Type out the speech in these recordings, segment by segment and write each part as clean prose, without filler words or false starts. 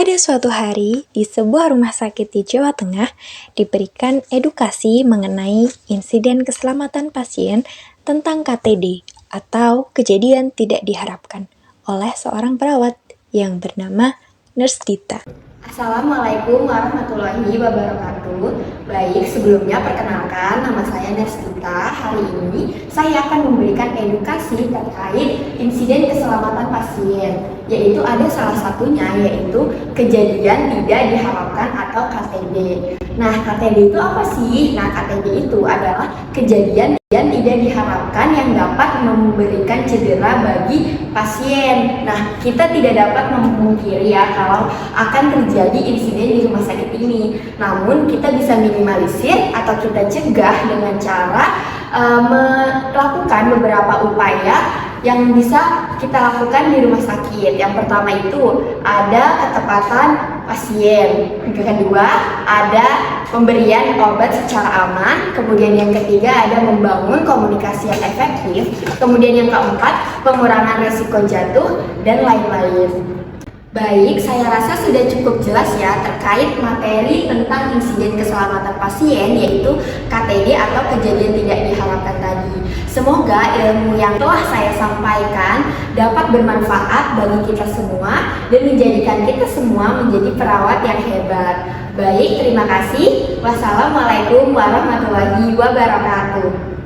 Pada suatu hari, di sebuah rumah sakit di Jawa Tengah, diberikan edukasi mengenai insiden keselamatan pasien tentang KTD atau kejadian tidak diharapkan oleh seorang perawat yang bernama Nurse Dita. Assalamualaikum warahmatullahi wabarakatuh. Baik, sebelumnya perkenalkan nama saya Nurse Dita. Hari ini saya akan memberikan edukasi terkait insiden keselamatan pasien, yaitu ada salah satunya yaitu kejadian tidak diharapkan atau KTD. Nah, KTD itu apa sih? Nah, KTD itu adalah kejadian yang tidak diharapkan yang dapat memberikan cedera bagi pasien. Nah, kita tidak dapat memungkiri ya kalau akan terjadi insiden di rumah sakit ini. Namun, kita bisa minimalisir atau kita cegah dengan cara melakukan beberapa upaya yang bisa kita lakukan di rumah sakit. Yang pertama itu ada ketepatan pasien. Yang kedua ada pemberian obat secara aman. Kemudian yang ketiga ada membangun komunikasi yang efektif. Kemudian yang keempat pengurangan risiko jatuh dan lain-lain. Baik, saya rasa sudah cukup jelas ya terkait materi tentang insiden keselamatan pasien, yaitu KTD atau kejadian tidak diharapkan tadi. Semoga ilmu yang telah saya sampaikan dapat bermanfaat bagi kita semua dan menjadikan kita semua menjadi perawat yang hebat. Baik, terima kasih. Wassalamualaikum warahmatullahi wabarakatuh.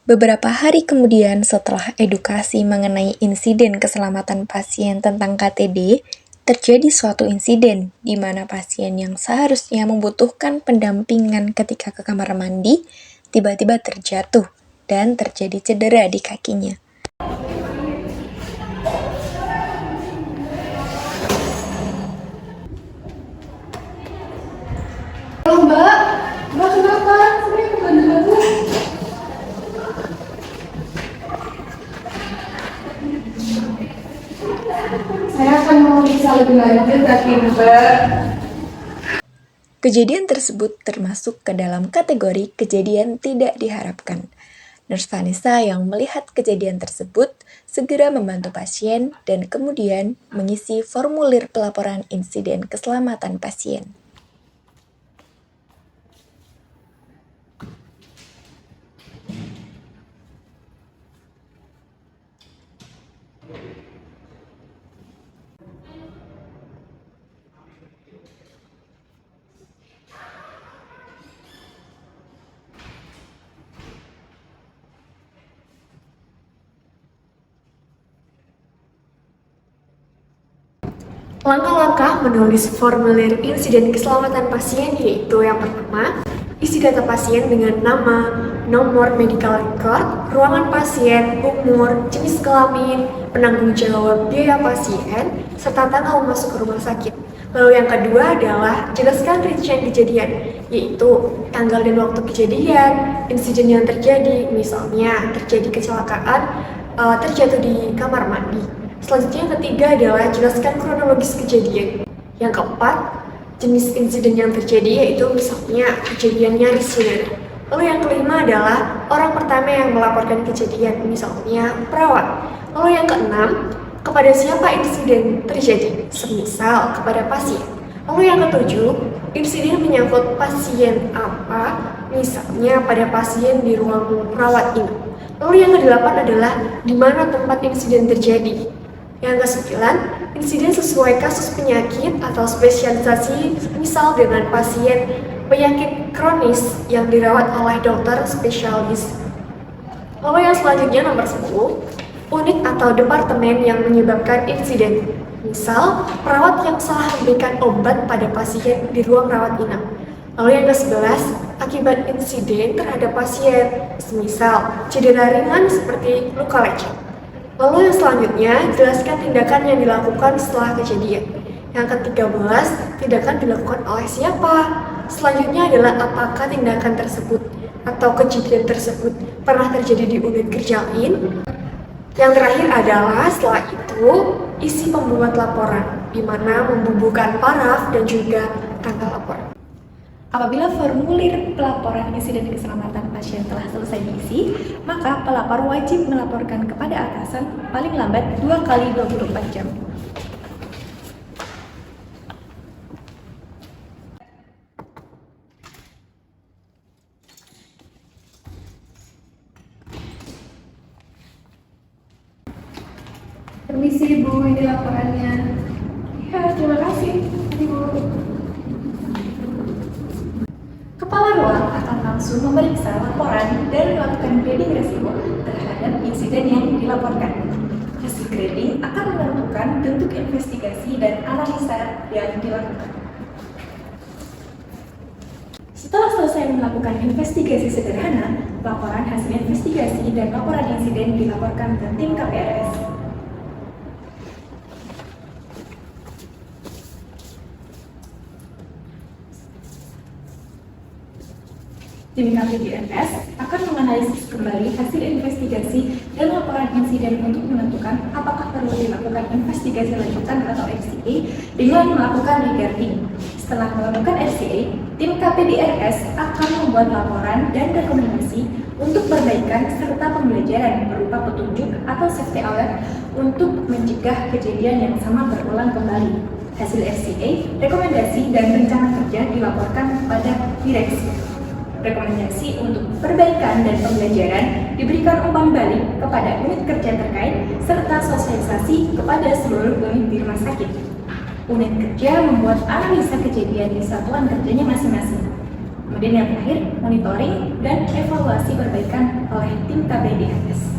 Beberapa hari kemudian setelah edukasi mengenai insiden keselamatan pasien tentang KTD, terjadi suatu insiden di mana pasien yang seharusnya membutuhkan pendampingan ketika ke kamar mandi, tiba-tiba terjatuh dan terjadi cedera di kakinya. Halo Mbak kenapa? Saya kebantu-bantu. Saya akan memeriksa lebih lanjut kaki Mbak. Kejadian tersebut termasuk ke dalam kategori kejadian tidak diharapkan. Nurse Vanessa yang melihat kejadian tersebut segera membantu pasien dan kemudian mengisi formulir pelaporan insiden keselamatan pasien. Langkah-langkah menulis formulir insiden keselamatan pasien yaitu yang pertama, isi data pasien dengan nama, nomor medical record, ruangan pasien, umur, jenis kelamin, penanggung jawab biaya pasien, serta tanggal masuk ke rumah sakit. Lalu yang kedua adalah jelaskan rincian kejadian, yaitu tanggal dan waktu kejadian, insiden yang terjadi, misalnya terjadi kecelakaan, terjatuh di kamar mandi. Selanjutnya yang ketiga adalah jelaskan kronologis kejadian. Yang keempat, jenis insiden yang terjadi yaitu misalnya kejadian nyaris cedera. Lalu yang kelima adalah orang pertama yang melaporkan kejadian, misalnya perawat. Lalu yang keenam, kepada siapa insiden terjadi, semisal kepada pasien. Lalu yang ketujuh, insiden menyangkut pasien apa, misalnya pada pasien di ruang perawat inap. Lalu yang kedelapan adalah di mana tempat insiden terjadi. Yang kesembilan, insiden sesuai kasus penyakit atau spesialisasi, misal dengan pasien penyakit kronis yang dirawat oleh dokter spesialis. Lalu yang selanjutnya nomor 10, unit atau departemen yang menyebabkan insiden. Misal, perawat yang salah memberikan obat pada pasien di ruang rawat inap. Lalu yang ke-11, akibat insiden terhadap pasien, semisal cedera ringan seperti luka lecet. Lalu yang selanjutnya, jelaskan tindakan yang dilakukan setelah kejadian. Yang ke-13, tindakan dilakukan oleh siapa? Selanjutnya adalah apakah tindakan tersebut atau kejadian tersebut pernah terjadi di unit kerja lain? Yang terakhir adalah setelah itu, isi pembuat laporan, di mana membubuhkan paraf dan juga tanggal laporan. Apabila formulir pelaporan insiden keselamatan pasien telah selesai diisi, maka pelapor wajib melaporkan kepada atasan paling lambat 2 kali 24 jam. langsung memeriksa laporan dan melakukan grading resiko terhadap insiden yang dilaporkan. Hasil grading akan menentukan bentuk investigasi dan analisa yang dilakukan. Setelah selesai melakukan investigasi sederhana, laporan hasil investigasi dan laporan insiden dilaporkan ke tim KPRS. Tim KPDRS akan menganalisis kembali hasil investigasi dan laporan insiden untuk menentukan apakah perlu dilakukan investigasi lanjutan atau FCA dengan melakukan regarding. Setelah melakukan FCA, tim KPDRS akan membuat laporan dan rekomendasi untuk perbaikan serta pembelajaran berupa petunjuk atau safety alert untuk mencegah kejadian yang sama berulang kembali. Hasil FCA, rekomendasi, dan rencana kerja dilaporkan kepada direksi. Rekomendasi untuk perbaikan dan pembelajaran diberikan umpan balik kepada unit kerja terkait serta sosialisasi kepada seluruh unit di rumah sakit. Unit kerja membuat analisa kejadian di satuan kerjanya masing-masing. Kemudian yang terakhir, monitoring dan evaluasi perbaikan oleh tim KPDRS.